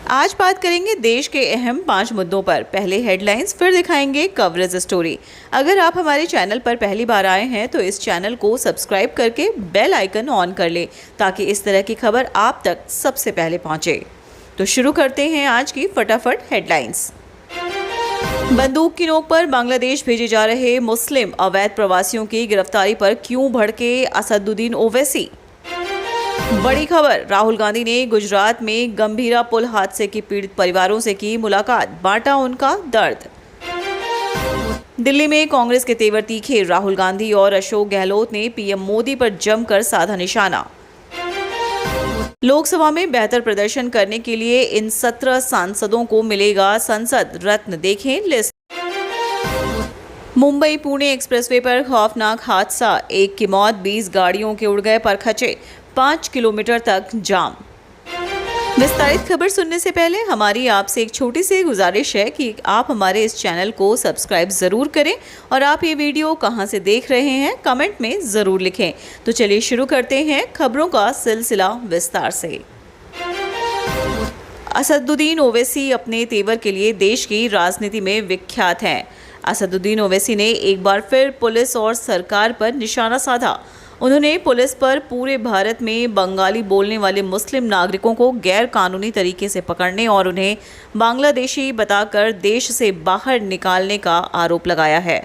आज बात करेंगे देश के अहम 5 मुद्दों पर। पहले हेडलाइंस, फिर दिखाएंगे कवरेज स्टोरी। अगर आप हमारे चैनल पर पहली बार आए हैं तो इस चैनल को सब्सक्राइब करके बेल आइकन ऑन कर लें ताकि इस तरह की खबर आप तक सबसे पहले पहुंचे। तो शुरू करते हैं आज की फटाफट हेडलाइंस। बंदूक की नोक पर बांग्लादेश भेजे जा रहे मुस्लिम अवैध प्रवासियों की गिरफ्तारी पर क्यों भड़के असदुद्दीन ओवैसी। बड़ी खबर, राहुल गांधी ने गुजरात में गंभीरा पुल हादसे के पीड़ित परिवारों से की मुलाकात, बांटा उनका दर्द। दिल्ली में कांग्रेस के तेवर तीखे, राहुल गांधी और अशोक गहलोत ने पीएम मोदी पर जमकर साधा निशाना। लोकसभा में बेहतर प्रदर्शन करने के लिए इन 17 सांसदों को मिलेगा संसद रत्न, देखें लिस्ट। मुंबई पुणे एक्सप्रेसवे पर खौफनाक हादसा, 1 की मौत, 20 गाड़ियों के उड़ गए परखचे, 5 किलोमीटर तक जाम। विस्तारित खबर सुनने से पहले हमारी आपसे एक छोटी सी गुजारिश है कि आप हमारे इस चैनल को सब्सक्राइब ज़रूर करें और आप ये वीडियो कहां से देख रहे हैं कमेंट में ज़रूर लिखें। तो चलिए शुरू करते हैं खबरों का सिलसिला विस्तार से। असदुद्दीन ओवैसी अपने तेवर के लिए देश की राजनीति में विख्यात हैं। असदुद्दीन ओवैसी ने एक बार फिर पुलिस और सरकार पर निशाना साधा। उन्होंने पुलिस पर पूरे भारत में बंगाली बोलने वाले मुस्लिम नागरिकों को गैर कानूनी तरीके से पकड़ने और उन्हें बांग्लादेशी बताकर देश से बाहर निकालने का आरोप लगाया है।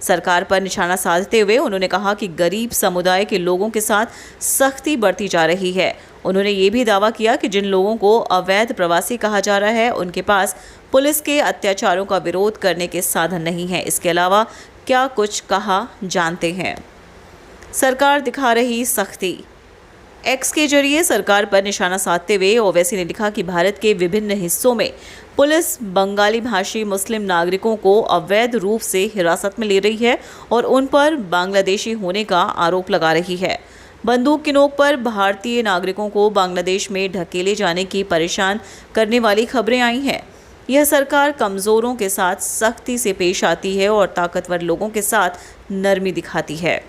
सरकार पर निशाना साधते हुए उन्होंने कहा कि गरीब समुदाय के लोगों के साथ सख्ती बरती जा रही है। उन्होंने ये भी दावा किया कि जिन लोगों को अवैध प्रवासी कहा जा रहा है उनके पास पुलिस के अत्याचारों का विरोध करने के साधन नहीं है। इसके अलावा क्या कुछ कहा, जानते हैं। सरकार दिखा रही सख्ती। एक्स के जरिए सरकार पर निशाना साधते हुए ओवैसी ने लिखा कि भारत के विभिन्न हिस्सों में पुलिस बंगाली भाषी मुस्लिम नागरिकों को अवैध रूप से हिरासत में ले रही है और उन पर बांग्लादेशी होने का आरोप लगा रही है। बंदूक की नोक पर भारतीय नागरिकों को बांग्लादेश में ढकेले जाने की परेशान करने वाली खबरें आई हैं। यह सरकार कमज़ोरों के साथ सख्ती से पेश आती है और ताकतवर लोगों के साथ नरमी दिखाती है।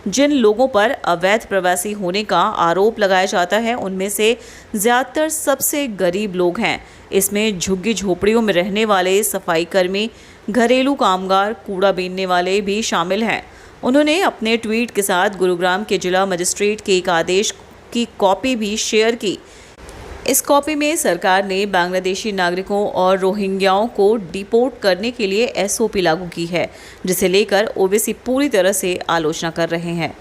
जिन लोगों पर अवैध प्रवासी होने का आरोप लगाया जाता है उनमें से ज़्यादातर सबसे गरीब लोग हैं। इसमें झुग्गी झोपड़ियों में रहने वाले सफाई कर्मी, घरेलू कामगार, कूड़ा बीनने वाले भी शामिल हैं। उन्होंने अपने ट्वीट के साथ गुरुग्राम के जिला मजिस्ट्रेट के एक आदेश की कॉपी भी शेयर की। इस कॉपी में सरकार ने बांग्लादेशी नागरिकों और रोहिंग्याओं को डिपोर्ट करने के लिए एसओपी लागू की है, जिसे लेकर ओवैसी पूरी तरह से आलोचना कर रहे हैं।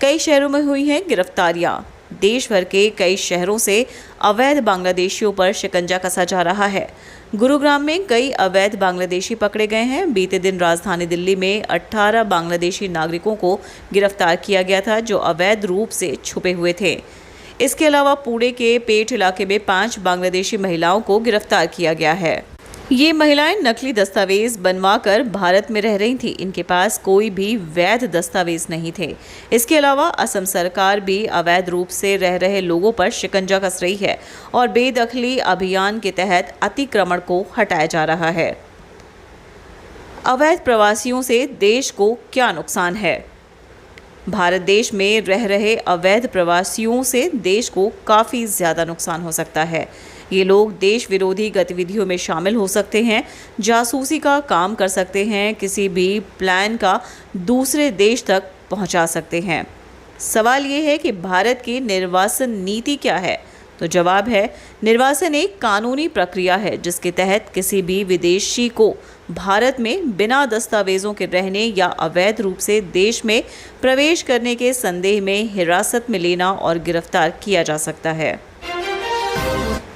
कई शहरों में हुई हैं गिरफ्तारियां। देश भर के कई शहरों से अवैध बांग्लादेशियों पर शिकंजा कसा जा रहा है। गुरुग्राम में कई अवैध बांग्लादेशी पकड़े गए हैं। बीते दिन राजधानी दिल्ली में 18 बांग्लादेशी नागरिकों को गिरफ्तार किया गया था जो अवैध रूप से छुपे हुए थे। इसके अलावा पुणे के पेठ इलाके में 5 बांग्लादेशी महिलाओं को गिरफ्तार किया गया है। ये महिलाएं नकली दस्तावेज बनवाकर भारत में रह रही थीं। इनके पास कोई भी वैध दस्तावेज नहीं थे। इसके अलावा असम सरकार भी अवैध रूप से रह रहे लोगों पर शिकंजा कस रही है और बेदखली अभियान के तहत अतिक्रमण को हटाया जा रहा है। अवैध प्रवासियों से देश को क्या नुकसान है? भारत देश में रह रहे अवैध प्रवासियों से देश को काफ़ी ज़्यादा नुकसान हो सकता है। ये लोग देश विरोधी गतिविधियों में शामिल हो सकते हैं, जासूसी का काम कर सकते हैं, किसी भी प्लान का दूसरे देश तक पहुंचा सकते हैं। सवाल ये है कि भारत की निर्वासन नीति क्या है? तो जवाब है, निर्वासन एक कानूनी प्रक्रिया है जिसके तहत किसी भी विदेशी को भारत में बिना दस्तावेजों के रहने या अवैध रूप से देश में प्रवेश करने के संदेह में हिरासत में लेना और गिरफ्तार किया जा सकता है।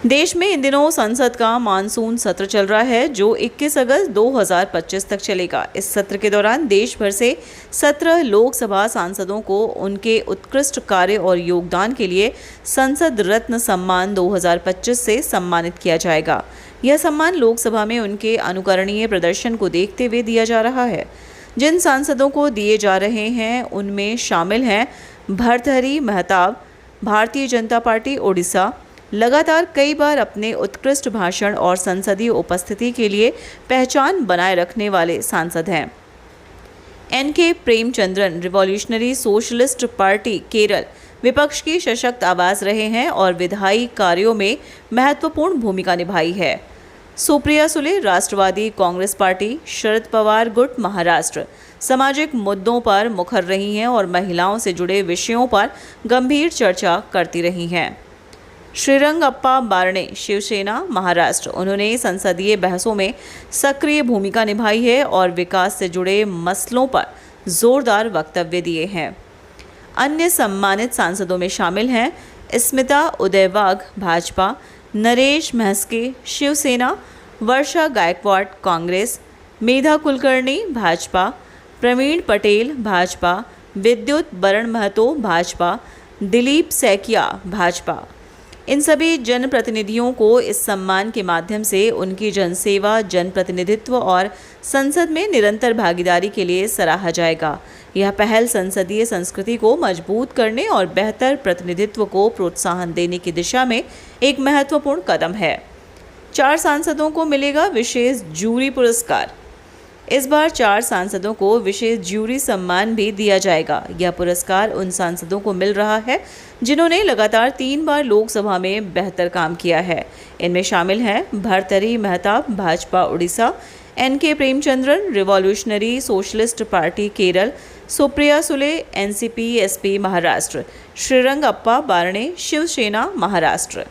देश में इन दिनों संसद का मानसून सत्र चल रहा है जो 21 अगस्त 2025 तक चलेगा। इस सत्र के दौरान देश भर से 17 लोकसभा सांसदों को उनके उत्कृष्ट कार्य और योगदान के लिए संसद रत्न सम्मान 2025 से सम्मानित किया जाएगा। यह सम्मान लोकसभा में उनके अनुकरणीय प्रदर्शन को देखते हुए दिया जा रहा है। जिन सांसदों को दिए जा रहे हैं उनमें शामिल हैं भर्तृहरि महताब, भारतीय जनता पार्टी ओडिशा, लगातार कई बार अपने उत्कृष्ट भाषण और संसदीय उपस्थिति के लिए पहचान बनाए रखने वाले सांसद हैं। एन के Premachandran, Revolutionary Socialist Party Kerala, विपक्ष की सशक्त आवाज रहे हैं और विधायी कार्यों में महत्वपूर्ण भूमिका निभाई है। सुप्रिया सुले राष्ट्रवादी कांग्रेस पार्टी, शरद पवार गुट महाराष्ट्र सामाजिक मुद्दों पर मुखर रही हैं और महिलाओं से जुड़े विषयों पर गंभीर चर्चा करती रही हैं। श्रीरंगप्पा बारणे शिवसेना महाराष्ट्र, उन्होंने संसदीय बहसों में सक्रिय भूमिका निभाई है और विकास से जुड़े मसलों पर जोरदार वक्तव्य दिए हैं। अन्य सम्मानित सांसदों में शामिल हैं स्मिता उदयवाग भाजपा, नरेश महस्के शिवसेना, वर्षा गायकवाड़ कांग्रेस, मेधा कुलकर्णी भाजपा, प्रवीण पटेल भाजपा, विद्युत बरण महतो भाजपा, दिलीप सैकिया भाजपा। इन सभी जनप्रतिनिधियों को इस सम्मान के माध्यम से उनकी जनसेवा, जनप्रतिनिधित्व और संसद में निरंतर भागीदारी के लिए सराहा जाएगा। यह पहल संसदीय संस्कृति को मजबूत करने और बेहतर प्रतिनिधित्व को प्रोत्साहन देने की दिशा में एक महत्वपूर्ण कदम है। 4 सांसदों को मिलेगा विशेष जूरी पुरस्कार। इस बार 4 सांसदों को विशेष जूरी सम्मान भी दिया जाएगा। यह पुरस्कार उन सांसदों को मिल रहा है जिन्होंने लगातार 3 बार लोकसभा में बेहतर काम किया है। इनमें शामिल हैं Bhartruhari Mahtab Bhajpa Orissa, NK Premachandran Revolutionary Socialist Party Kerala, Supriya Sule NCP SP Maharashtra, Shrirangappa Barne Shiv Sena Maharashtra.